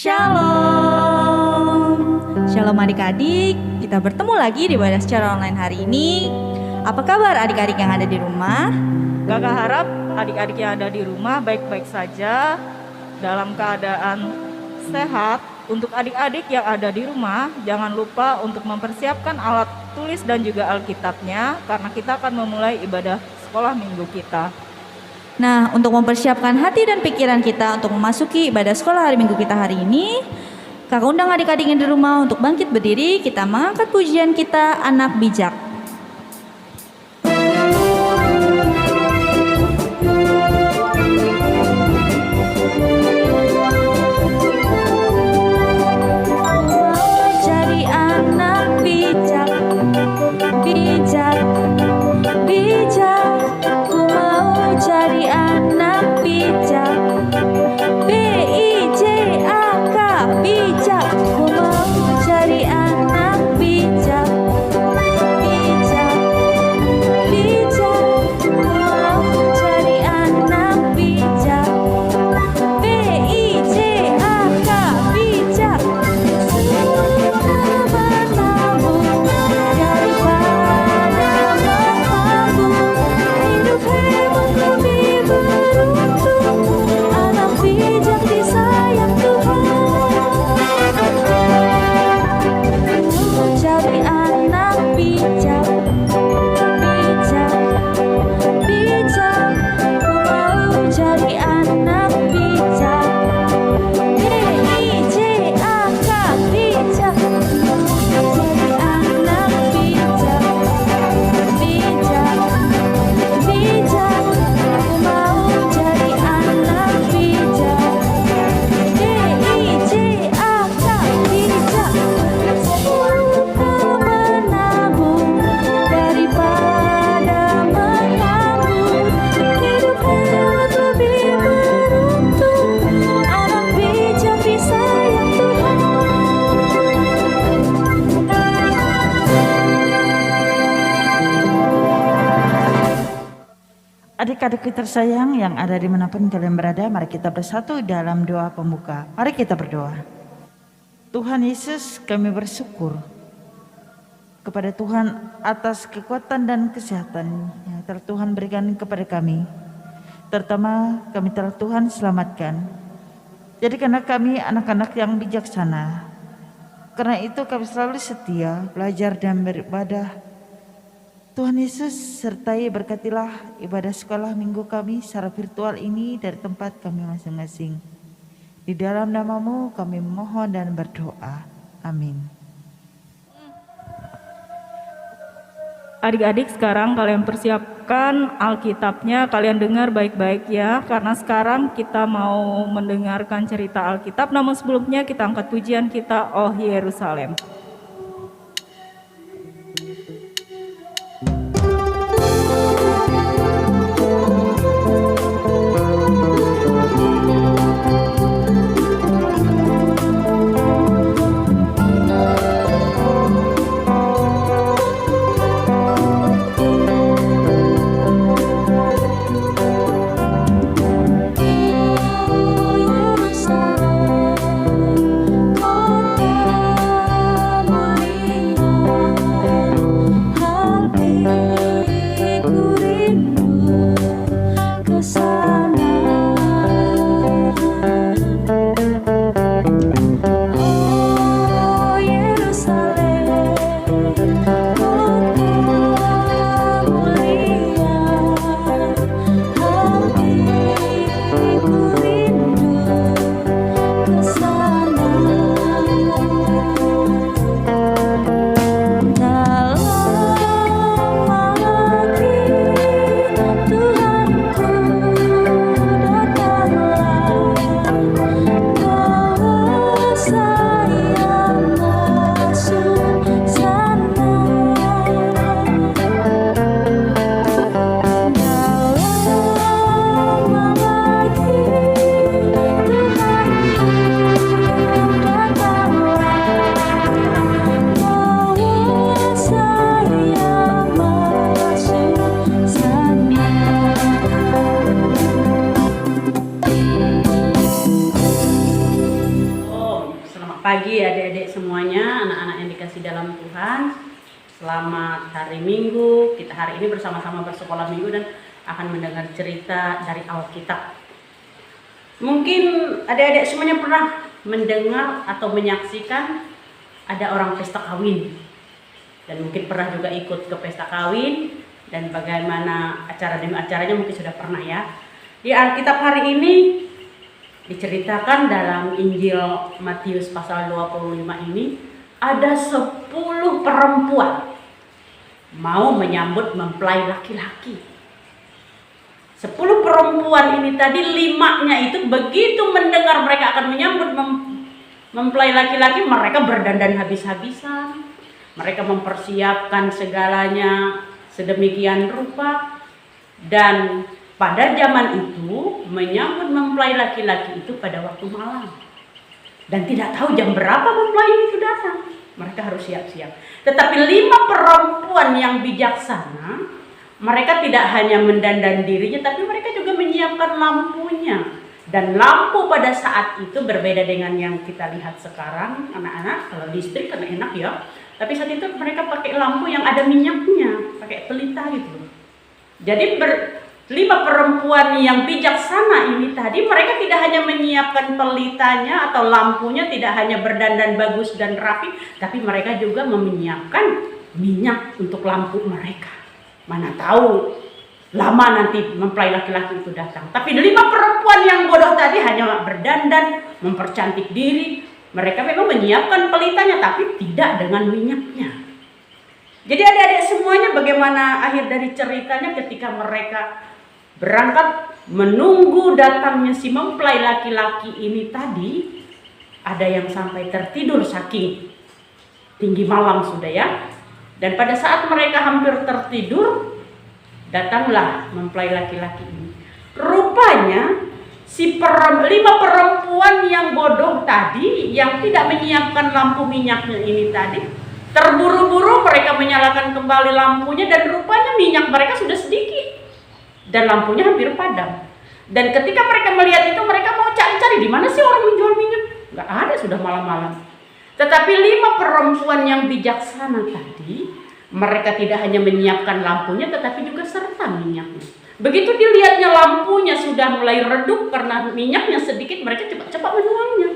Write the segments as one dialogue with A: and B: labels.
A: Shalom. Shalom adik-adik, kita bertemu lagi di ibadah secara online hari ini. Apa kabar adik-adik yang ada di rumah?
B: Kakak harap adik-adik yang ada di rumah baik-baik saja, dalam keadaan sehat. Untuk adik-adik yang ada di rumah, jangan lupa untuk mempersiapkan alat tulis dan juga Alkitabnya, karena kita akan memulai ibadah sekolah minggu kita.
A: Nah, untuk mempersiapkan hati dan pikiran kita untuk memasuki ibadah sekolah hari Minggu kita hari ini, Kakak undang adik-adik yang di rumah untuk bangkit berdiri, kita mengangkat pujian kita, Anak Bijak. Jadi anak bijak, bijak, bijak. Cari anak bijak, B-I-J-A-K, bijak. Ku mau cari anak bijak, bijak, bijak. Ku mau cari anak bijak, B-I-J-A-K, bijak. Menabung daripada menabung, hidup hebat lebih beruntung. Anak bijak disayang Tuhan. Jadi anak bijak, bijak, bijak. Ku mau jadi anak bijak, B-I-J-A-K, bijak. Jadi anak bijak, bijak, bijak. Ku mau jadi anak bijak, B-I-J-A-K, bijak. Suka menabung daripada menabung, hidup hebat lebih beruntung. Anak bijak disayang Tuhan.
C: Adik-adik tersayang yang ada dimanapun kalian berada, mari kita bersatu dalam doa pembuka. Mari kita berdoa. Tuhan Yesus, kami bersyukur kepada Tuhan atas kekuatan dan kesehatan yang telah Tuhan berikan kepada kami. Terutama kami telah Tuhan selamatkan. Jadi karena kami anak-anak yang bijaksana, karena itu kami selalu setia belajar dan beribadah. Tuhan Yesus sertai berkatilah ibadah sekolah minggu kami secara virtual ini dari tempat kami masing-masing. Di dalam nama-Mu kami mohon dan berdoa. Amin.
B: Adik-adik, sekarang kalian persiapkan Alkitabnya, kalian dengar baik-baik ya, karena sekarang kita mau mendengarkan cerita Alkitab. Namun sebelumnya kita angkat pujian kita, Oh Yerusalem.
A: Yerusalem, kota
D: Tuhan. Selamat hari Minggu. Kita hari ini bersama-sama bersekolah minggu dan akan mendengar cerita dari Alkitab. Mungkin adik-adik semuanya pernah mendengar atau menyaksikan ada orang pesta kawin. Dan mungkin pernah juga ikut ke pesta kawin dan bagaimana acara demi acaranya mungkin sudah pernah ya. Di Alkitab hari ini diceritakan dalam Injil Matius pasal 25 ini ada 10 perempuan mau menyambut mempelai laki-laki. 10 perempuan ini tadi 5-nya itu begitu mendengar mereka akan menyambut mempelai laki-laki, mereka berdandan habis-habisan. Mereka mempersiapkan segalanya sedemikian rupa. Dan pada zaman itu menyambut mempelai laki-laki itu pada waktu malam. Dan tidak tahu jam berapa mempelai itu datang. Mereka harus siap-siap. Tetapi 5 perempuan yang bijaksana, mereka tidak hanya mendandan dirinya, tapi mereka juga menyiapkan lampunya. Dan lampu pada saat itu berbeda dengan yang kita lihat sekarang, anak-anak. Kalau listrik kan enak ya. Tapi saat itu mereka pakai lampu yang ada minyaknya, pakai pelita gitu. Jadi 5 perempuan yang bijaksana ini tadi, mereka tidak hanya menyiapkan pelitanya atau lampunya, tidak hanya berdandan bagus dan rapi, tapi mereka juga menyiapkan minyak untuk lampu mereka. Mana tahu lama nanti mempelai laki-laki itu datang. Tapi 5 perempuan yang bodoh tadi hanya berdandan, mempercantik diri. Mereka memang menyiapkan pelitanya, tapi tidak dengan minyaknya. Jadi adik-adik semuanya, bagaimana akhir dari ceritanya ketika mereka berangkat menunggu datangnya si mempelai laki-laki ini tadi, ada yang sampai tertidur saking tinggi malam sudah ya. Dan pada saat mereka hampir tertidur, datanglah mempelai laki-laki ini. Rupanya si 5 perempuan yang bodoh tadi, yang tidak menyiapkan lampu minyaknya ini tadi, terburu-buru mereka menyalakan kembali lampunya dan rupanya minyak mereka sudah sedikit. Dan lampunya hampir padam. Dan ketika mereka melihat itu, mereka mau cari-cari di mana sih orang menjual minyak. Gak ada, sudah malam-malam. Tetapi 5 perempuan yang bijaksana tadi, mereka tidak hanya menyiapkan lampunya, tetapi juga serta minyaknya. Begitu dilihatnya lampunya sudah mulai redup karena minyaknya sedikit, mereka cepat-cepat menuangnya.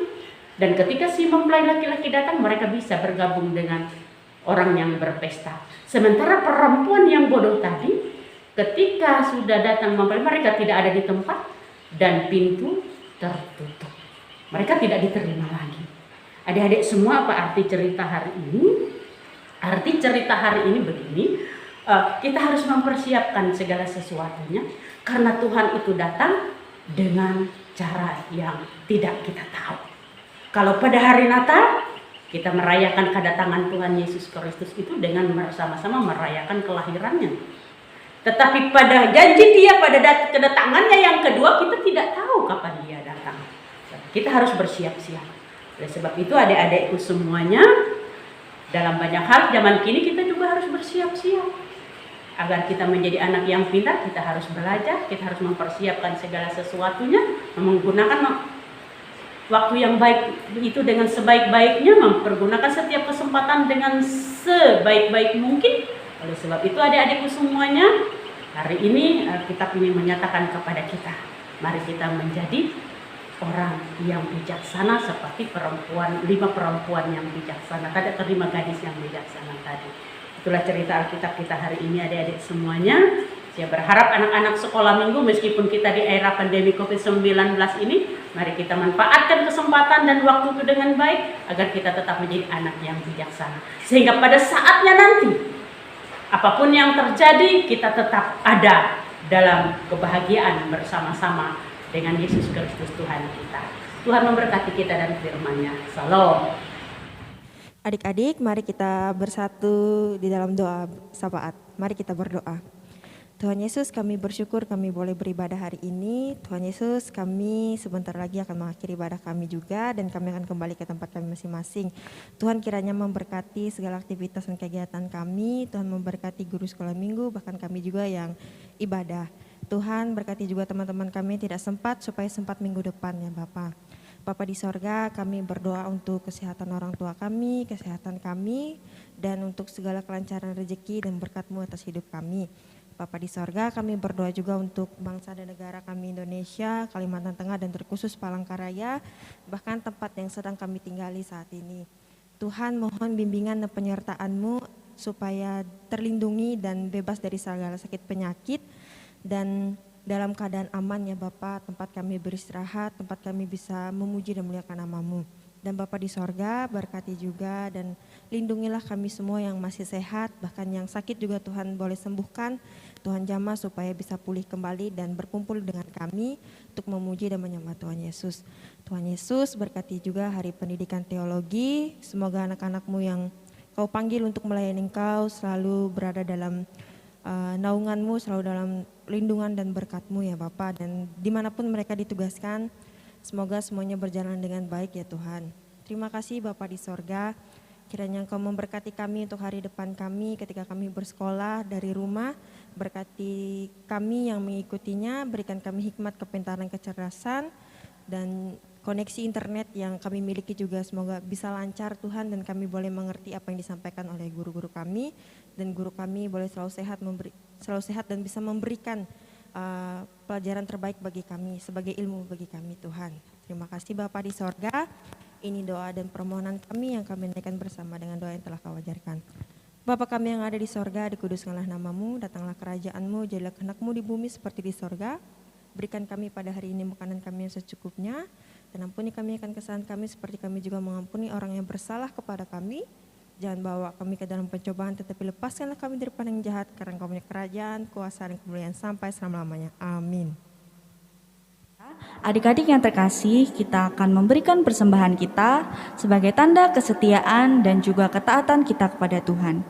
D: Dan ketika si mempelai laki-laki datang, mereka bisa bergabung dengan orang yang berpesta. Sementara perempuan yang bodoh tadi, ketika sudah datang mempelai, mereka tidak ada di tempat dan pintu tertutup. Mereka tidak diterima lagi. Adik-adik semua, apa arti cerita hari ini? Arti cerita hari ini begini, kita harus mempersiapkan segala sesuatunya karena Tuhan itu datang dengan cara yang tidak kita tahu. Kalau pada hari Natal kita merayakan kedatangan Tuhan Yesus Kristus itu dengan bersama-sama merayakan kelahirannya. Tetapi pada janji dia pada kedatangannya yang kedua, kita tidak tahu kapan dia datang. Kita harus bersiap-siap. Oleh sebab itu adik-adikku semuanya, dalam banyak hal zaman kini kita juga harus bersiap-siap. Agar kita menjadi anak yang pintar, kita harus belajar, kita harus mempersiapkan segala sesuatunya, menggunakan waktu yang baik itu dengan sebaik-baiknya, mempergunakan setiap kesempatan dengan sebaik-baik mungkin. Oleh sebab itu adik-adikku semuanya, hari ini Alkitab ini menyatakan kepada kita, mari kita menjadi orang yang bijaksana seperti 5 perempuan yang bijaksana tadi, atau 5 gadis yang bijaksana tadi. Itulah cerita Alkitab kita hari ini adik-adik semuanya. Saya berharap anak-anak sekolah minggu, meskipun kita di era pandemi COVID-19 ini, mari kita manfaatkan kesempatan dan waktu itu dengan baik agar kita tetap menjadi anak yang bijaksana. Sehingga pada saatnya nanti, apapun yang terjadi, kita tetap ada dalam kebahagiaan bersama-sama dengan Yesus Kristus Tuhan kita. Tuhan memberkati kita dan firman-Nya. Salam.
E: Adik-adik, mari kita bersatu di dalam doa syafaat. Mari kita berdoa. Tuhan Yesus, kami bersyukur kami boleh beribadah hari ini. Tuhan Yesus, kami sebentar lagi akan mengakhiri ibadah kami juga dan kami akan kembali ke tempat kami masing-masing. Tuhan kiranya memberkati segala aktivitas dan kegiatan kami. Tuhan memberkati guru sekolah minggu, bahkan kami juga yang ibadah. Tuhan berkati juga teman-teman kami tidak sempat supaya sempat minggu depan ya Bapak. Bapa di sorga, kami berdoa untuk kesehatan orang tua kami, kesehatan kami, dan untuk segala kelancaran rezeki dan berkat-Mu atas hidup kami. Bapa di sorga, kami berdoa juga untuk bangsa dan negara kami Indonesia, Kalimantan Tengah dan terkhusus Palangkaraya, bahkan tempat yang sedang kami tinggali saat ini. Tuhan, mohon bimbingan dan penyertaan-Mu supaya terlindungi dan bebas dari segala sakit penyakit dan dalam keadaan aman ya Bapa, tempat kami beristirahat, tempat kami bisa memuji dan memuliakan nama-Mu. Dan Bapa di sorga, berkati juga dan lindungilah kami semua yang masih sehat, bahkan yang sakit juga Tuhan boleh sembuhkan. Tuhan jamah supaya bisa pulih kembali dan berkumpul dengan kami untuk memuji dan menyembah Tuhan Yesus. Tuhan Yesus berkati juga hari pendidikan teologi, semoga anak-anak-Mu yang Kau panggil untuk melayani Engkau selalu berada dalam naungan-Mu, selalu dalam lindungan dan berkat-Mu ya Bapa, dan dimanapun mereka ditugaskan, semoga semuanya berjalan dengan baik ya Tuhan. Terima kasih Bapa di sorga, kiranya Engkau memberkati kami untuk hari depan kami ketika kami bersekolah dari rumah, berkati kami yang mengikutinya, berikan kami hikmat, kepintaran, kecerdasan, dan koneksi internet yang kami miliki juga semoga bisa lancar Tuhan, dan kami boleh mengerti apa yang disampaikan oleh guru-guru kami, dan guru kami boleh selalu sehat dan bisa memberikan pelajaran terbaik bagi kami sebagai ilmu bagi kami Tuhan. Terima kasih Bapa di sorga, ini doa dan permohonan kami yang kami naikkan bersama dengan doa yang telah Kau ajarkan. Bapa kami yang ada di sorga, dikuduskanlah nama-Mu, datanglah kerajaan-Mu, jadilah kehendak-Mu di bumi seperti di sorga. Berikan kami pada hari ini makanan kami yang secukupnya, dan ampuni kami akan kesalahan kami seperti kami juga mengampuni orang yang bersalah kepada kami. Jangan bawa kami ke dalam pencobaan, tetapi lepaskanlah kami dari yang jahat, karena Engkau punya kerajaan, kuasa dan kemuliaan sampai selama-lamanya. Amin.
A: Adik-adik yang terkasih, kita akan memberikan persembahan kita sebagai tanda kesetiaan dan juga ketaatan kita kepada Tuhan.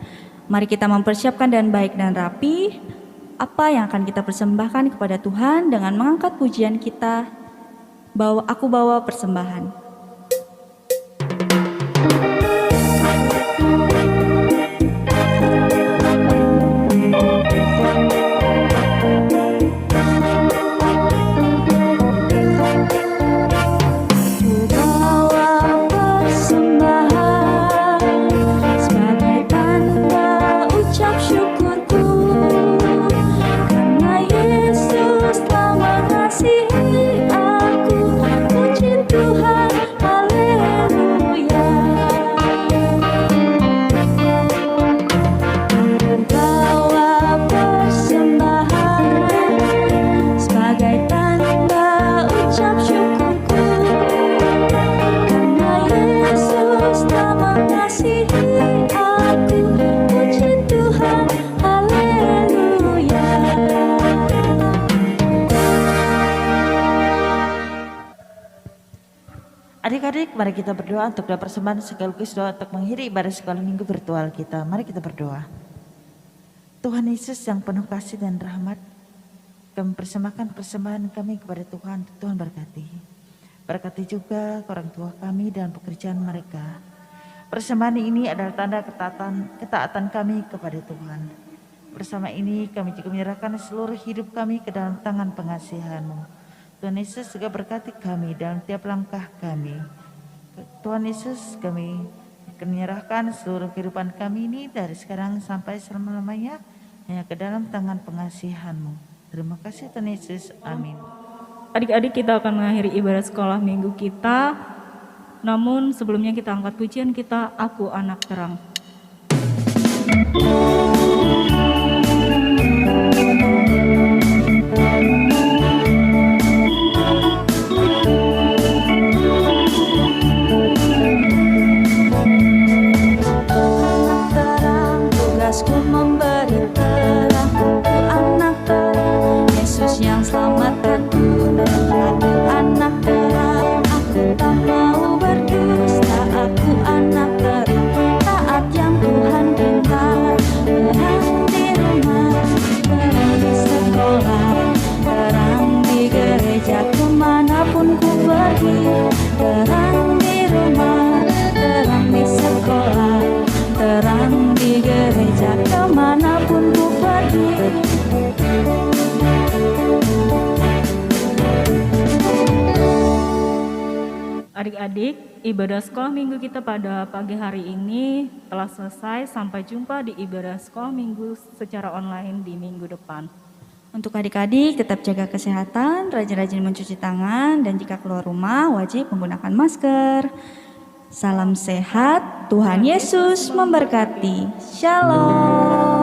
A: Mari kita mempersiapkan dengan baik dan rapi apa yang akan kita persembahkan kepada Tuhan dengan mengangkat pujian kita, Aku bawa persembahan.
C: Adik-adik, mari kita berdoa untuk doa persembahan sekaligus doa untuk mengakhiri ibadah sekolah minggu virtual kita. Mari kita berdoa. Tuhan Yesus yang penuh kasih dan rahmat, kami persembahkan persembahan kami kepada Tuhan. Tuhan berkati. Berkati juga orang tua kami dan pekerjaan mereka. Persembahan ini adalah tanda ketaatan kami kepada Tuhan. Bersama ini kami juga menyerahkan seluruh hidup kami ke dalam tangan pengasihan-Mu. Tuhan Yesus juga berkati kami dalam tiap langkah kami. Tuhan Yesus, kami akan menyerahkan seluruh kehidupan kami ini dari sekarang sampai selama-lamanya hanya ke dalam tangan pengasihan-Mu. Terima kasih Tuhan Yesus, amin.
B: Adik-adik, kita akan mengakhiri ibadah sekolah minggu kita. Namun sebelumnya kita angkat pujian kita, Aku Anak Terang.
A: Tugasku memberi terang, aku anak terang, Yesus yang selamatkanku. Aku anak terang, aku tak mau berdusta. Aku anak terang, taat yang Tuhan pinta. Terang di rumah, terang di sekolah, terang di gereja kemanapun ku pergi. Terang di rumah, terang di sekolah, terang di gereja kemanapun ku pergi.
B: Adik-adik, ibadah sekolah minggu kita pada pagi hari ini telah selesai. Sampai jumpa di ibadah sekolah minggu secara online di minggu depan.
A: Untuk adik-adik tetap jaga kesehatan, rajin-rajin mencuci tangan, dan jika keluar rumah wajib menggunakan masker. Salam sehat, Tuhan Yesus memberkati. Shalom.